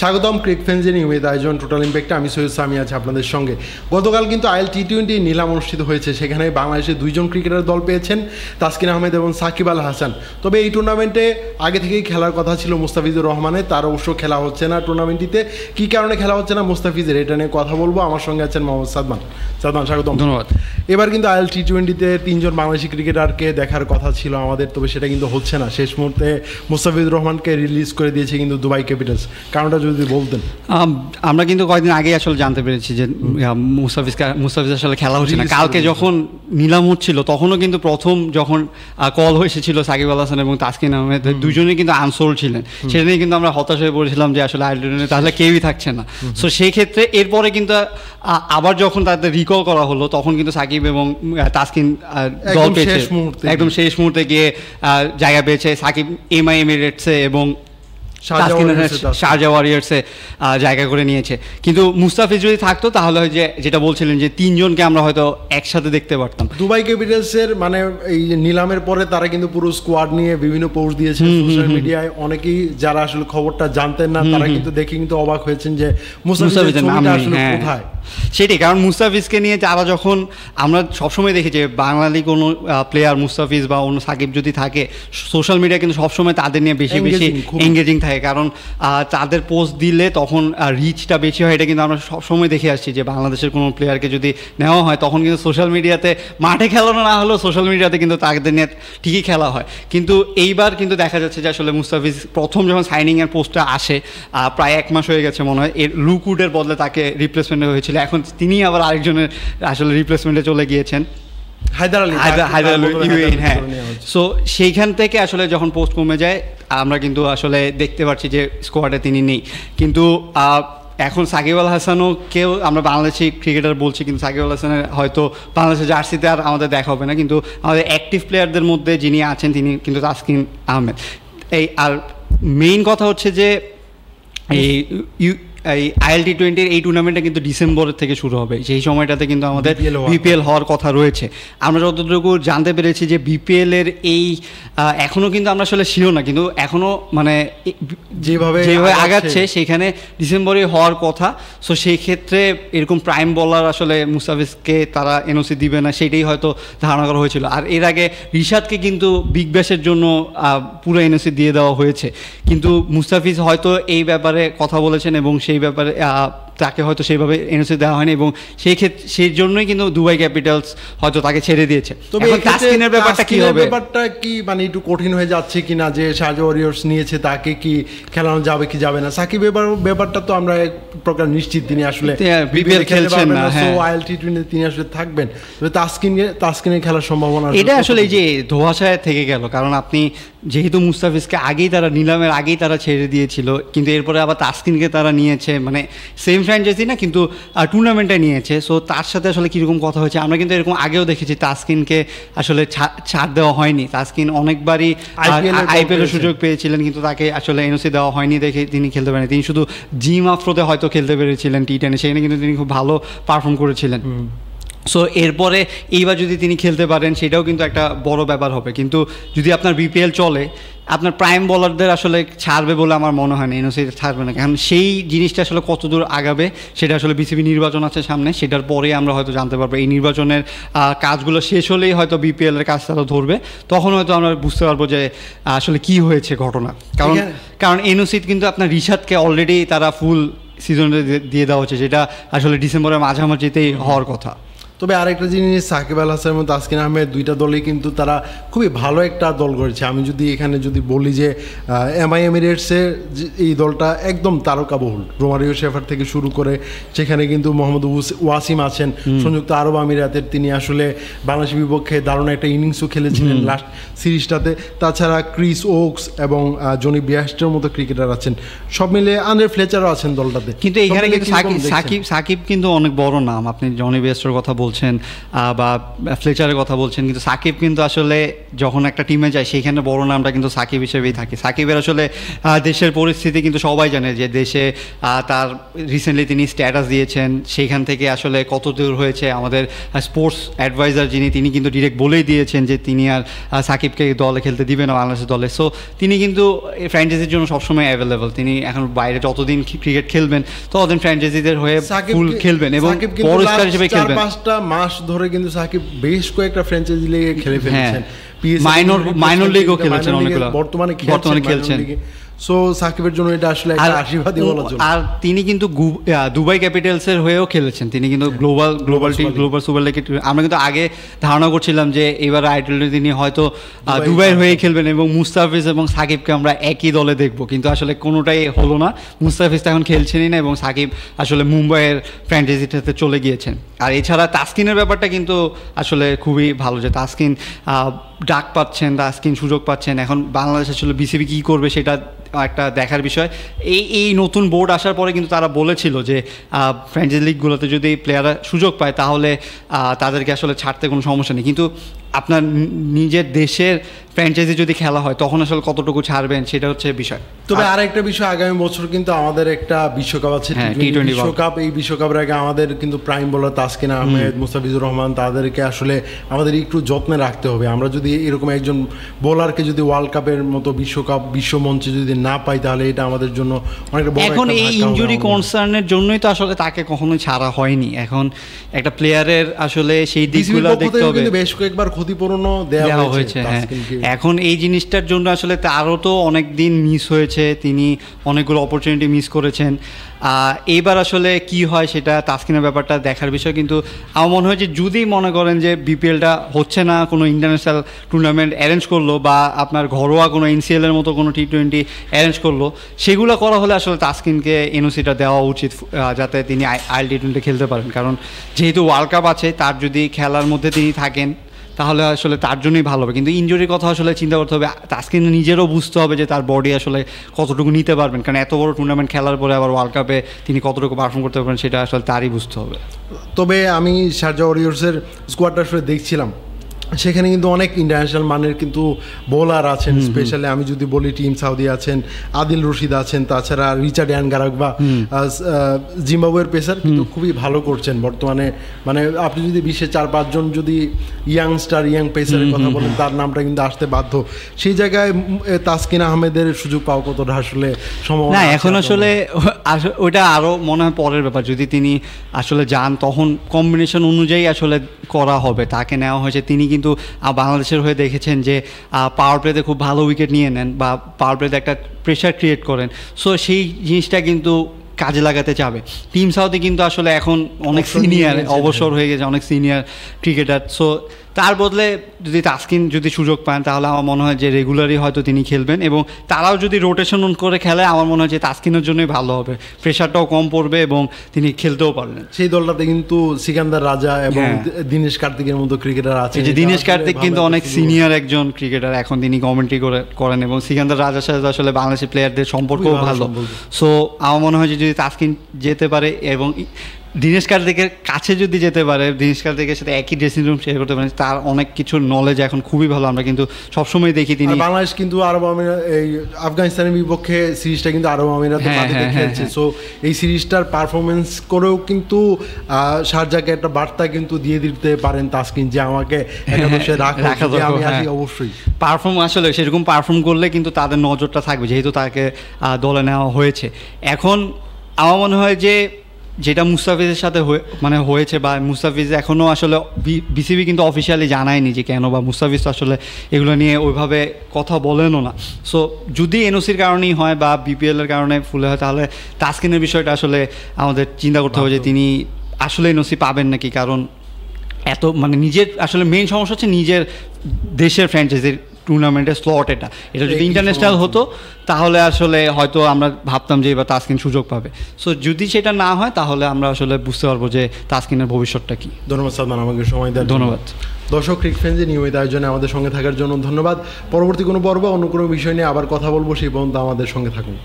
স্বাগতম ক্রিক ফ্যান্সের নিয়মিত আয়োজন টোটাল ইম্প্যাক্টে। আমি সৈয়দ সামি আছি আপনাদের সঙ্গে। গতকাল কিন্তু আইএল টি-20 নিলাম অনুষ্ঠিত হয়েছে, সেখানে বাংলাদেশের দুইজন ক্রিকেটার দল পেয়েছেন, তাসকিন আহমেদ এবং সাকিব আল হাসান। তবে এই টুর্নামেন্টে আগে থেকেই খেলার কথা ছিল মুস্তাফিজুর রহমানের, তার অবশ্য খেলা হচ্ছে না টুর্নামেন্টটিতে। কী কারণে খেলা হচ্ছে না মুস্তাফিজের, এটা নিয়ে কথা বলবো। আমার সঙ্গে আছেন মোহাম্মদ সাদমান। স্বাগতম। ধন্যবাদ। এবার কিন্তু আইএল টি-20তে তিনজন বাংলাদেশি ক্রিকেটারকে দেখার কথা ছিল আমাদের, তবে সেটা কিন্তু হচ্ছে না। শেষ মুহূর্তে মুস্তাফিজুর রহমানকে রিলিজ করে দিয়েছে কিন্তু দুবাই ক্যাপিটালস। কারণটা যদি বলতেন। আমরা কিন্তু কয়েকদিন আগে আসলে জানতে পেরেছি যে মুস্তাফিজ আসলে খেলা হচ্ছে না। কালকে যখন নিলাম হচ্ছিল তখনও কিন্তু প্রথম যখন কল হয়েছিল সাকিব আল হাসান এবং তাসকিন আহমেদ দুজনেই কিন্তু আনসোল্ড ছিলেন। সেটা নিয়ে কিন্তু আমরা হতাশ হয়ে পড়েছিলাম যে আসলে আয়ারল্যান্ডে তাহলে কেউই থাকছে না। সো সেই ক্ষেত্রে এরপরে কিন্তু আবার যখন তাদের রিকল করা হলো তখন কিন্তু সাকিব এবং তাসকিন দল পেয়েছে, একদম শেষ মুহূর্তে গিয়ে জায়গা পেয়েছে। সাকিব এমআই এমিরেটসে এবং শারজা ওয়ারিয়ার্সে জায়গা করে নিয়েছে। কিন্তু মুস্তাফিজ যদি থাকতো তাহলে যেটা বলছিলেন যে তিনজনকে আমরা হয়তো একসাথে দেখতে পারতাম। দুবাই ক্যাপিটালসের মানে এই নিলামের পরে তারা কিন্তু পুরো স্কোয়াড নিয়ে বিভিন্ন পোস্ট দিয়েছে সোশ্যাল মিডিয়ায়। অনেকেই যারা আসলে খবরটা জানতেন না তারা কিন্তু দেখে কিন্তু অবাক হয়েছেন যে মুস্তাফিজের নাম আসলে কোথায়। সেটাই, কারণ মুস্তাফিজকে নিয়ে যারা যখন আমরা সবসময় দেখি যে বাঙালি কোনো প্লেয়ার মুস্তাফিজ বা অন্য সাকিব যদি থাকে সোশ্যাল মিডিয়া কিন্তু সবসময় তাদের নিয়ে বেশি বেশি এঙ্গেজিং থাকে, কারণ তাদের পোস্ট দিলে তখন রিচটা বেশি হয়। এটা কিন্তু আমরা সবসময় দেখে আসছি যে বাংলাদেশের কোনো প্লেয়ারকে যদি নেওয়া হয় তখন কিন্তু সোশ্যাল মিডিয়াতে, মাঠে খেলানো না হলেও সোশ্যাল মিডিয়াতে কিন্তু তাদের নিয়ে ঠিকই খেলা হয়। কিন্তু এইবার কিন্তু দেখা যাচ্ছে যে আসলে মুস্তাফিজ প্রথম যখন সাইনিংয়ের পোস্টটা আসে প্রায় 1 মাস হয়ে গেছে মনে হয়, এর লুকউডের বদলে তাকে রিপ্লেসমেন্ট হয়েছিল। এখন তিনি আবার আরেকজনের আসলে রিপ্লেসমেন্টে চলে গিয়েছেন, হায়দার আলী। হ্যাঁ, সো সেইখান থেকে আসলে যখন পোস্ট কমে যায় আমরা কিন্তু আসলে দেখতে পাচ্ছি যে স্কোয়াডে তিনি নেই। কিন্তু এখন সাকিব আল হাসানকেও আমরা বাংলাদেশি ক্রিকেটার বলছি, কিন্তু সাকিব আল হাসানের হয়তো বাংলাদেশের জার্সিতে আর আমাদের দেখা হবে না। কিন্তু আমাদের অ্যাক্টিভ প্লেয়ারদের মধ্যে যিনি আছেন তিনি কিন্তু তাসকিন আহমেদ। আর মেইন কথা হচ্ছে যে এই আইএল টি-20 এই টুর্নামেন্টটা কিন্তু ডিসেম্বরের থেকে শুরু হবে। সেই সময়টাতে কিন্তু আমাদের বিপিএল হওয়ার কথা রয়েছে। আমরা যতটুকু জানতে পেরেছি যে বিপিএলের এই এখনও কিন্তু আমরা আসলে শিওর না, কিন্তু এখনও মানে যেভাবে আগাচ্ছে সেখানে ডিসেম্বরে হওয়ার কথা। সো সেই ক্ষেত্রে এরকম প্রাইম বলার আসলে মুস্তাফিজকে তারা এনওসি দিবে না সেটাই হয়তো ধারণা করা হয়েছিল। আর এর আগে রিশাদকে কিন্তু বিগ ব্যাশের জন্য পুরো এনওসি দিয়ে দেওয়া হয়েছে, কিন্তু মুস্তাফিজ হয়তো এই ব্যাপারে কথা বলেছেন এবং সেই ব্যাপারে তাকে হয়তো সেইভাবে এনওসি দেওয়া হয়নি এবং সেই ক্ষেত্রে সেই জন্যই কিন্তু দুবাই ক্যাপিটালস হয়তো তাকে ছেড়ে দিয়েছে। তবে তাসকিনের ব্যাপারটা কি হবে, ব্যাপারটা কি মানে একটু কঠিন হয়ে যাচ্ছে কিনা, যে শারজা ওয়ারিয়র্স নিয়েছে তাকে কি খেলানো যাবে কি যাবে না। সাকিব ব্যাপারটা তো আমরা এক প্রকার নিশ্চিত তিনি আসলে বিপিএল খেলছেন না, সো আইএল টি-20 তিনি আসলে থাকবেন। তবে তাসকিনের খেলার সম্ভাবনা এটা আসলে এই যে ধোঁয়াশায় থেকে গেল, কারণ আপনি যেহেতু মুস্তাফিজকে আগেই তারা নিলামের আগেই তারা ছেড়ে দিয়েছিল, কিন্তু এরপরে আবার তাসকিনকে তারা নিয়েছে, মানে সেম ফ্র্যাঞ্চাইজি না কিন্তু টুর্নামেন্টে নিয়েছে। সো তার সাথে আসলে কীরকম কথা হয়েছে আমরা কিন্তু এরকম আগেও দেখেছি তাসকিনকে আসলে ছাড় দেওয়া হয়নি। তাসকিন অনেকবারই আইপিএলের সুযোগ পেয়েছিলেন কিন্তু তাকে আসলে এনওসি দেওয়া হয়নি দেখে তিনি খেলতে পারেন। তিনি শুধু জিম আফ্রোতে হয়তো খেলতে পেরেছিলেন টি-10, সেখানে কিন্তু তিনি খুব ভালো পারফর্ম করেছিলেন। সো এরপরে এইবার যদি তিনি খেলতে পারেন সেটাও কিন্তু একটা বড় ব্যাপার হবে। কিন্তু যদি আপনার বিপিএল চলে আপনার প্রাইম বলারদের আসলে ছাড়বে বলে আমার মনে হয় না, এনওসি ছাড়বে না। কারণ সেই জিনিসটা আসলে কতদূর আগাবে সেটা আসলে বিসিবি নির্বাচন আছে সামনে, সেটার পরে আমরা হয়তো জানতে পারবো। এই নির্বাচনের কাজগুলো শেষ হলেই হয়তো বিপিএলের কাজ তারা ধরবে, তখন হয়তো আমরা বুঝতে পারবো যে আসলে কি হয়েছে ঘটনা। কারণ এনওসি কিন্তু আপনার রিশাদকে অলরেডি তারা ফুল সিজনে দিয়ে দেওয়া হচ্ছে, যেটা আসলে ডিসেম্বরের মাঝামাঝিতেই হওয়ার কথা। তবে আরেকটা জিনিস, সাকিব আল হাসান এবং তাসকিন আহমেদ দুইটা দলই কিন্তু তারা খুবই ভালো একটা দল করেছে। আমি যদি এখানে বলি যে এমআই এমিরেটসের এই দলটা একদম তারকাবহুল, রোমারিও শেফার থেকে শুরু করে সেখানে কিন্তু মোহাম্মদ ওয়াসিম আছেন সংযুক্ত আরব আমিরাতের, তিনি আসলে বাংলাদেশের বিপক্ষে দারুণ একটা ইনিংসও খেলেছিলেন লাস্ট সিরিজটাতে। তাছাড়া ক্রিস ওকস এবং জনি বিয়াস্টের মতো ক্রিকেটার আছেন, সব মিলে আন্দ্রে ফ্লেচারও আছেন দলটাতে। কিন্তু এখানে কিন্তু সাকিব কিন্তু অনেক বড় নাম। আপনি জনি বিয়াস্টের কথা বলছেন বা ফ্লেচারের কথা বলছেন, কিন্তু সাকিব কিন্তু আসলে যখন একটা টিমে যায় সেইখানে বড় নামটা কিন্তু সাকিব হিসেবেই থাকে। সাকিবের আসলে দেশের পরিস্থিতি কিন্তু সবাই জানে যে দেশে তার রিসেন্টলি তিনি স্ট্যাটাস দিয়েছেন, সেইখান থেকে আসলে কত দূর হয়েছে। আমাদের স্পোর্টস অ্যাডভাইজার তিনি কিন্তু ডিরেক্ট বলেই দিয়েছেন যে তিনি আর সাকিবকে দলে খেলতে দিবে না বাংলাদেশের দলে। সো তিনি কিন্তু ফ্র্যাঞ্চাইজির জন্য সবসময় অ্যাভেলেবল। তিনি এখন বাইরে যতদিন ক্রিকেট খেলবেন ততদিন ফ্র্যাঞ্চাইজিদের হয়ে ফুল খেলবেন এবং বড় স্টার হিসেবে খেলবেন। 4-5টা মাস ধরে কিন্তু সাকিব বেশ কয়েকটা ফ্র্যাঞ্চাইজি লিগে খেলে ফেলেছেন, মাইনর লিগও খেলেছেন অনেকগুলো, বর্তমানে খেলছেন। সো সাকিবের জন্য এটা আসলে একটা আশীর্বাদই বলা চলে। আর তিনি কিন্তু দুবাই ক্যাপিটালসের হয়েও খেলেছেন, তিনি কিন্তু গ্লোবাল সুপার লিগ। আমরা কিন্তু আগে ধারণা করছিলাম যে এবার আইপিএলে তিনি হয়তো দুবাইয়ের হয়ে খেলবেন এবং মুস্তাফিজ এবং সাকিবকে আমরা একই দলে দেখব, কিন্তু আসলে কোনোটাই হলো না। মুস্তাফিজ তো এখন খেলছেনই না এবং সাকিব আসলে মুম্বাইয়ের ফ্র্যাঞ্চাইজিটাতে চলে গিয়েছেন। আর এছাড়া তাসকিনের ব্যাপারটা কিন্তু আসলে খুবই ভালো যে তাসকিন ডাক পাচ্ছেন, তাসকিন সুযোগ পাচ্ছেন। এখন বাংলাদেশ আসলে বিসিবি কী করবে সেটা একটা দেখার বিষয়। এই নতুন বোর্ড আসার পরে কিন্তু তারা বলেছিল যে ফ্র্যাঞ্চাইজি লিগগুলোতে যদি প্লেয়াররা সুযোগ পায় তাহলে তাদেরকে আসলে ছাড়তে কোনো সমস্যা নেই, কিন্তু আপনার নিজের দেশের ফ্র্যাঞ্চাইজি যদি খেলা হয় তখন আসলে কতটুকু ছাড়বেন সেটা হচ্ছে বিষয়। তবে আরেকটা বিষয়, আগামী বছর কিন্তু আমাদের একটা বিশ্বকাপ আছে, বিশ্বকাপ। এই বিশ্বকাপের আগে আমাদের কিন্তু প্রাইম বোলার তাসকিন আহমেদ, মুস্তাফিজুর রহমান, তাদেরকে আসলে আমাদের একটু যত্নে রাখতে হবে। আমরা যদি এরকম একজন বোলারকে যদি ওয়ার্ল্ড কাপের মতো বিশ্ব মঞ্চে যদি না পাই তাহলে এটা আমাদের জন্য অনেকটা বড়। এখন এই ইনজুরি কনসার্নের জন্যই তো আসলে তাকে কখনোই ছাড়া হয়নি। এখন একটা প্লেয়ারের আসলে সেই দিকগুলো দেখতে হবে। বেশ কয়েকবার ক্ষতিপূরণও দেওয়া হয়েছে। এখন এই জিনিসটার জন্য আসলে তারও তো অনেক দিন মিস হয়েছে, তিনি অনেকগুলো অপরচুনিটি মিস করেছেন। এইবার আসলে কি হয় সেটা তাসকিনের ব্যাপারটা দেখার বিষয়। কিন্তু আমার মনে হয় যে যদি মনে করেন যে বিপিএলটা হচ্ছে না, কোনো ইন্টারন্যাশনাল টুর্নামেন্ট অ্যারেঞ্জ করলো বা আপনার ঘরোয়া কোনো এনসিএলের মতো কোনো টি20 অ্যারেঞ্জ করলো, সেগুলো করা হলে আসলে তাসকিনকে এনওসিটা দেওয়া উচিত যাতে তিনি আইএল টি20 খেলতে পারেন। কারণ যেহেতু ওয়ার্ল্ড কাপ আছে, তার যদি খেলার মধ্যে তিনি থাকেন তাহলে আসলে তার জন্যই ভালো হবে। কিন্তু ইনজুরির কথা আসলে চিন্তা করতে হবে, তাসকিন নিজেরও বুঝতে হবে যে তার বডি আসলে কতটুকু নিতে পারবেন, কারণ এত বড় টুর্নামেন্ট খেলার পরে আবার ওয়ার্ল্ড কাপে তিনি কতটুকু পারফর্ম করতে পারবেন সেটা আসলে তারই বুঝতে হবে। তবে আমি শারজা ওয়ারিয়র্সের স্কোয়াডটা আসলে দেখছিলাম, সেখানে কিন্তু অনেক ইন্টারন্যাশনাল মানের কিন্তু বোলার আছেন। স্পেশালি আমি যদি বলি টিম সাউদি আছেন, আদিল রশিদ আছেন, তাছাড়া রিচার্ড অ্যানগারাক বা জিম্বাবুয়ের পেসার কিন্তু খুবই ভালো করছেন বর্তমানে। মানে আপনি যদি 20-4-5 জন যদি ইয়াং পেসারের কথা বলেন, তার নামটা কিন্তু আসতে বাধ্য। সেই জায়গায় তাসকিন আহমেদের সুযোগ পাওয়া কতটা আসলে সম্ভাবনা? না, এখন আসলে ওইটা আরও মনে হয় পরের ব্যাপার। যদি তিনি আসলে যান তখন কম্বিনেশন অনুযায়ী আসলে করা হবে। তাকে নেওয়া হয়েছে, তিনি কিন্তু বাংলাদেশের হয়ে দেখেছেন যে পাওয়ার প্লেতে খুব ভালো উইকেট নিয়ে নেন বা পাওয়ার প্লেতে একটা প্রেশার ক্রিয়েট করেন। সো সেই জিনিসটা কিন্তু কাজে লাগাতে চাবে। টিম সাউথে কিন্তু আসলে এখন অনেক সিনিয়র, অবসর হয়ে গেছে, অনেক সিনিয়র ক্রিকেটার। সো তার বদলে যদি তাসকিন যদি সুযোগ পান তাহলে আমার মনে হয় যে রেগুলারই হয়তো তিনি খেলবেন, এবং তারাও যদি রোটেশন করে খেলে আমার মনে হয় যে তাসকিনের জন্যই ভালো হবে। প্রেশারটাও কম পড়বে এবং তিনি খেলতেও পারবেন। সেই দলটাতে কিন্তু সিকান্দার রাজা এবং দীনেশ কার্তিকের মতো ক্রিকেটার আছে। যে দীনেশ কার্তিক কিন্তু অনেক সিনিয়র একজন ক্রিকেটার, এখন তিনি কমেন্ট্রি করেন এবং সিকান্দার রাজার সাথে আসলে বাংলাদেশি প্লেয়ারদের সম্পর্কও ভালো। সো আমার মনে হয় যে যদি তাসকিন যেতে পারে এবং দীনেশ কার্তিকের কাছে যদি যেতে পারে, দীনেশ কার্তিকের সাথে একই ড্রেসিং রুম শেয়ার করতে পারে, তার অনেক কিছু নলেজ এখন খুবই ভালো। আমরা কিন্তু সবসময় দেখি তিনি বাংলাদেশ কিন্তু আরব আমিরাত, এই আফগানিস্তানের বিপক্ষে সিরিজটা কিন্তু আরব আমিরাতে খেলছে। সো এই সিরিজটার পারফরমেন্স করেও কিন্তু শারজাকে একটা বার্তা কিন্তু দিয়ে দিতে পারেন তাসকিন যে আমাকে একাদশে রাখা দরকার। অবশ্যই পারফর্ম আসলে সেরকম পারফর্ম করলে কিন্তু তাদের নজরটা থাকবে, যেহেতু তাকে দলে নেওয়া হয়েছে। এখন আমার মনে হয় যে যেটা মুস্তাফিজের সাথে হয়েছে বা মুস্তাফিজ এখনও আসলে বিসিবি কিন্তু অফিসিয়ালি জানায়নি যে কেন, বা মুস্তাফিজ তো আসলে এগুলো নিয়ে ওইভাবে কথা বলেনও না। সো যদি এনওসির কারণেই হয় বা বিপিএলের কারণে ফুলে হয় তাহলে তাসকিনের বিষয়টা আসলে আমাদের চিন্তা করতে হবে যে তিনি আসলে এনওসি পাবেন নাকি। কারণ এত নিজের আসলে মেইন সমস্যা হচ্ছে নিজের দেশের ফ্র্যাঞ্চাইজির টুর্নামেন্টের স্লট। এটা যদি ইন্টারন্যাশনাল হতো তাহলে আসলে হয়তো আমরা ভাবতাম যে এবার তাসকিন সুযোগ পাবে। সো যদি সেটা না হয় তাহলে আমরা আসলে বুঝতে পারবো যে তাসকিনের ভবিষ্যৎটা কী। ধন্যবাদ সাদমান আমাকে সময় দেওয়ার। ধন্যবাদ দর্শক। ক্রিকেট ফ্রেন্ডসের নিয়মিত আয়োজনে আমাদের সঙ্গে থাকার জন্য ধন্যবাদ। পরবর্তী কোনো পর্ব অন্য কোনো বিষয় নিয়ে আবার কথা বলবো, সেই পর্যন্ত আমাদের সঙ্গে থাকুন।